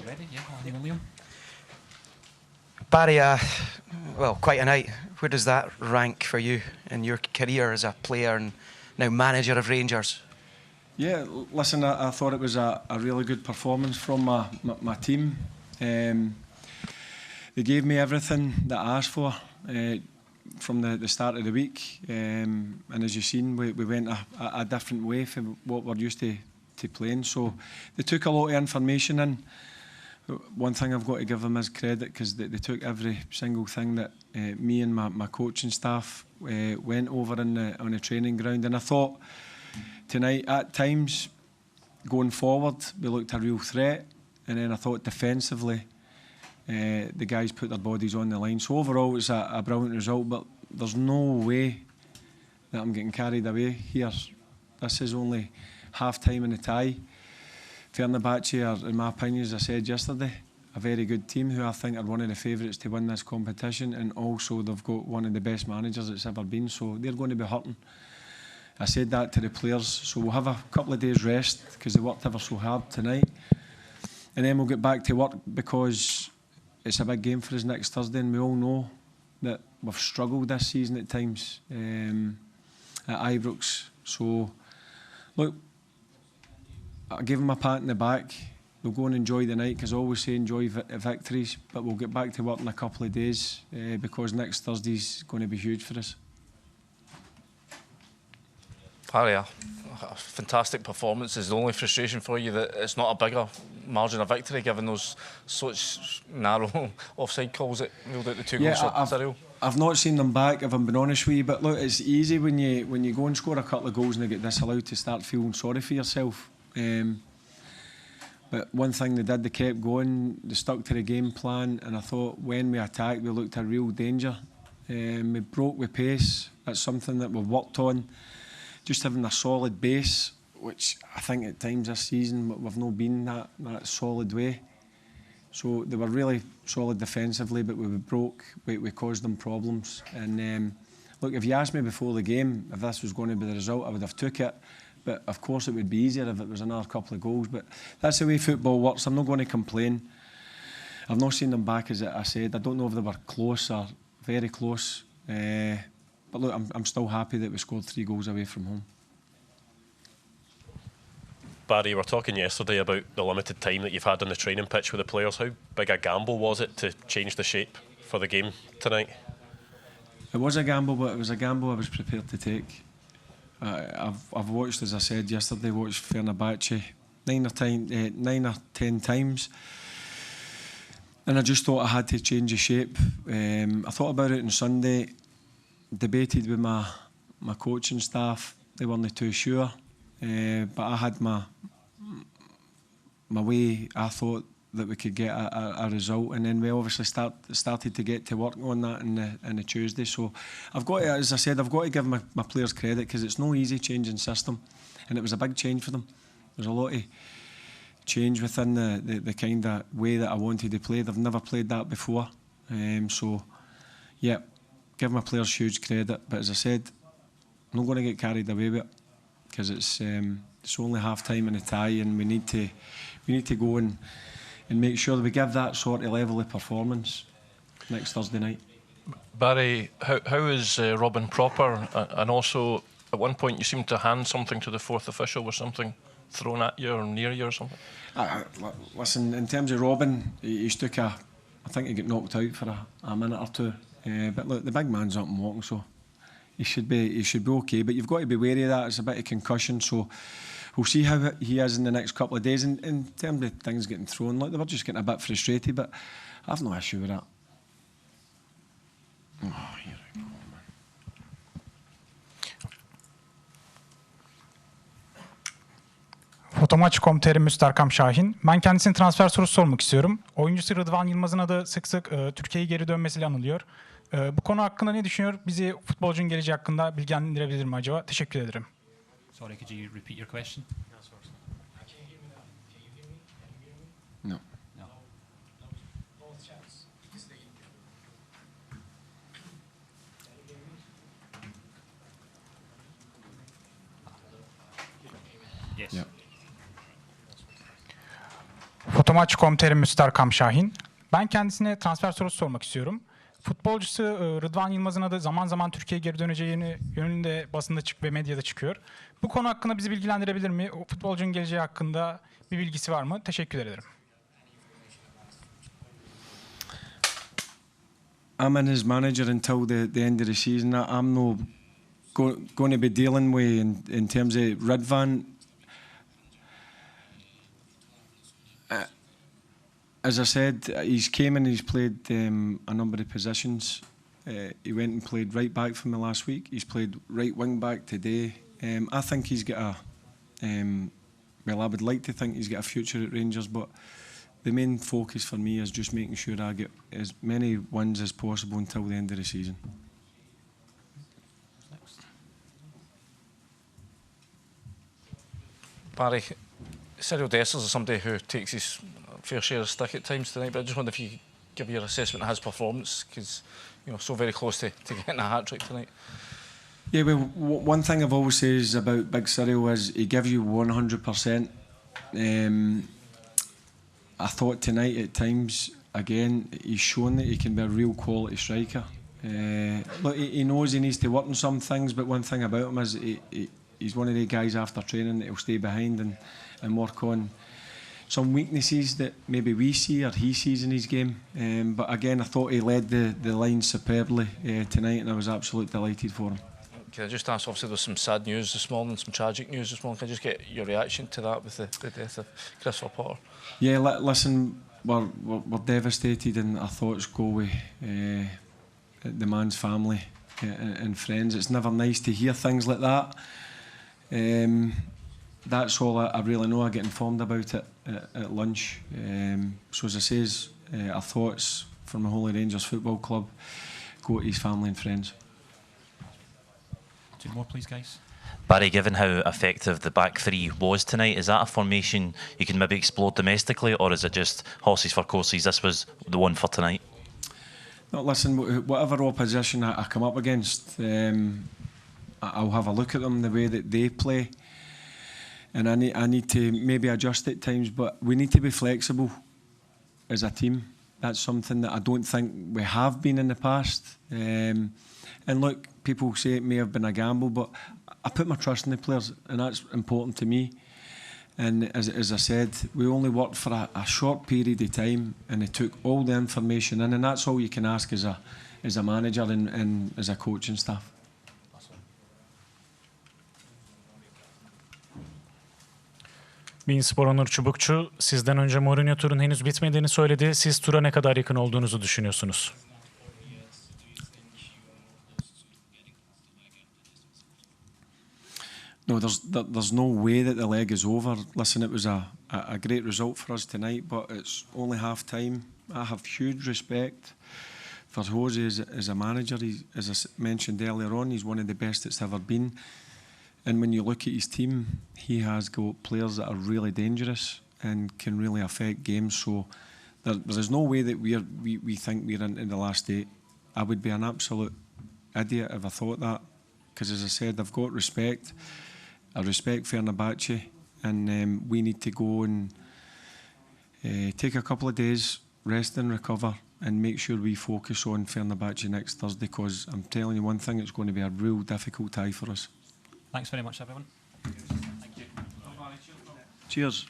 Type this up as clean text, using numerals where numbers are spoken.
Ready? Yeah, William. Barry, well, quite a night. Where does that rank for you in your career as a player and now manager of Rangers? Yeah, listen, I thought it was a really good performance from my team. They gave me everything that I asked for from the start of the week. And as you've seen, we went a different way from what we're used to playing. So they took a lot of information in. One thing I've got to give them is credit, because they took every single thing that me and my coaching staff went over on the training ground. And I thought tonight, at times, going forward, we looked a real threat. And then I thought defensively, the guys put their bodies on the line. So overall, it's a brilliant result, but there's no way that I'm getting carried away here. This is only half-time in the tie. Fenerbahce are, in my opinion, as I said yesterday, a very good team who I think are one of the favourites to win this competition, and also they've got one of the best managers that's ever been, so they're going to be hurting. I said that to the players, so we'll have a couple of days rest because they worked ever so hard tonight, and then we'll get back to work because it's a big game for us next Thursday, and we all know that we've struggled this season at times at Ibrox. So look, I give them a pat in the back. We'll go and enjoy the night, because I always say enjoy victories, but we'll get back to work in a couple of days because next Thursday's going to be huge for us. Harry, a fantastic performance. Is the only frustration for you that it's not a bigger margin of victory, given those such narrow offside calls that ruled out the two goals for Cyril? I've not seen them back, if I'm being honest with you, but look, it's easy when you go and score a couple of goals and they get disallowed to start feeling sorry for yourself. But one thing they did, they kept going, they stuck to the game plan, and I thought when we attacked, we looked a real danger. We broke with pace. That's something that we've worked on. Just having a solid base, which I think at times this season we've not been that solid way. So they were really solid defensively, but we broke, we caused them problems. And look, if you asked me before the game if this was going to be the result, I would have took it. But of course it would be easier if it was another couple of goals. But that's the way football works. I'm not going to complain. I've not seen them back, as I said. I don't know if they were close or very close. But look, I'm still happy that we scored 3 goals away from home. Barry, we were talking yesterday about the limited time that you've had on the training pitch with the players. How big a gamble was it to change the shape for the game tonight? It was a gamble, but it was a gamble I was prepared to take. I've watched, as I said yesterday, watched Fenerbahce 9 or 10 times. And I just thought I had to change the shape. I thought about it on Sunday, debated with my coaching staff. They weren't too sure. But I had my way. I thought that we could get a result, and then we obviously started to get to work on that in the Tuesday. So I've got to, as I said, I've got to give my players credit, because it's no easy changing system, and it was a big change for them. There's a lot of change within the kind of way that I wanted to play. They've never played that before. So yeah, give my players huge credit. But as I said, I'm not going to get carried away with it, because it's only half time in the tie, and we need to go and make sure that we give that sort of level of performance next Thursday night. Barry, how is Robin proper? And also, at one point you seemed to hand something to the fourth official. Was something thrown at you or near you or something? Listen, in terms of Robin, he took I think he got knocked out for a minute or two. But look, the big man's up and walking, so he should be okay. But you've got to be wary of that. It's a bit of concussion, so we'll see how he is in the next couple of days. In terms of things getting thrown, like, they were just getting a bit frustrated, but I've no issue with that. Oh, here we go, man. Fotomaç.com.tr Müsterkam Şahin. Ben kendisine transfer sorusu sormak istiyorum. Oyuncusu Rıdvan Yılmaz'ın adı sık sık Türkiye'ye geri dönmesiyle anılıyor. Bu konu hakkında ne düşünüyor? Bizi futbolcunun geleceği hakkında bilgilendirebilir mi acaba? Teşekkür ederim. Sorry, could you repeat your question? No. No. Yes. Yeah. Otomaç.com terim Müster Kamşahin. Ben kendisine transfer sorusu sormak istiyorum. Futbolcusu Rıdvan Yılmaz'ın adı zaman zaman Türkiye'ye geri döneceğini yönünde basında ve medyada çıkıyor. Bu konu hakkında bizi bilgilendirebilir mi? O futbolcunun geleceği hakkında bir bilgisi var mı? Teşekkür ederim. I'm in his manager until the end of the season. I'm no going to be dealing with in terms of Ridvan. As I said, he's came and he's played a number of positions. He went and played right back for me last week. He's played right wing back today. I think he's got a well, I would like to think he's got a future at Rangers, but the main focus for me is just making sure I get as many wins as possible until the end of the season. Barry, Cyril Dessers is somebody who takes his fair share of stick at times tonight, but I just wonder if you could give your assessment of his performance, because so very close to getting a hat-trick tonight. Yeah, well, one thing I've always said about Big Cyril is he gives you 100%. I thought tonight at times, again, he's shown that he can be a real quality striker. Look, he knows he needs to work on some things, but one thing about him is he's one of the guys after training that he'll stay behind and work on some weaknesses that maybe we see or he sees in his game. But again, I thought he led the line superbly tonight, and I was absolutely delighted for him. Can I just ask, obviously there's some sad news this morning, some tragic news this morning. Can I just get your reaction to that with the death of Christopher Potter? Yeah, listen, we're devastated, and our thoughts go with the man's family and friends. It's never nice to hear things like that. That's all I really know. I get informed about it at lunch. So as I say, our thoughts from the Holy Rangers Football Club go to his family and friends. Two more, please, guys. Barry, given how effective the back three was tonight, is that a formation you can maybe explore domestically, or is it just horses for courses? This was the one for tonight. No, listen, whatever opposition I come up against, I'll have a look at them, the way that they play, and I need to maybe adjust at times, but we need to be flexible as a team. That's something that I don't think we have been in the past. And look, people say it may have been a gamble, but I put my trust in the players, and that's important to me. And as I said, we only worked for a short period of time, and they took all the information in, and that's all you can ask as a manager and as a coaching staff. Beanspor Onur Çubukçu, sizden önce Mourinho turun henüz bitmediğini söyledi. Siz tura ne kadar yakın olduğunuzu düşünüyorsunuz? No, there's no way that the leg is over. Listen, it was a great result for us tonight, but it's only half time. I have huge respect for Jose as a manager. As I mentioned earlier on, he's one of the best it's ever been. And when you look at his team, he has got players that are really dangerous and can really affect games. So there's no way that we think we're into the last eight. I would be an absolute idiot if I thought that, because as I said, I've got respect. I respect Fenerbahce, and we need to go and take a couple of days, rest and recover, and make sure we focus on Fenerbahce next Thursday, because I'm telling you one thing, it's going to be a real difficult tie for us. Thanks very much, everyone. Thank you. Cheers.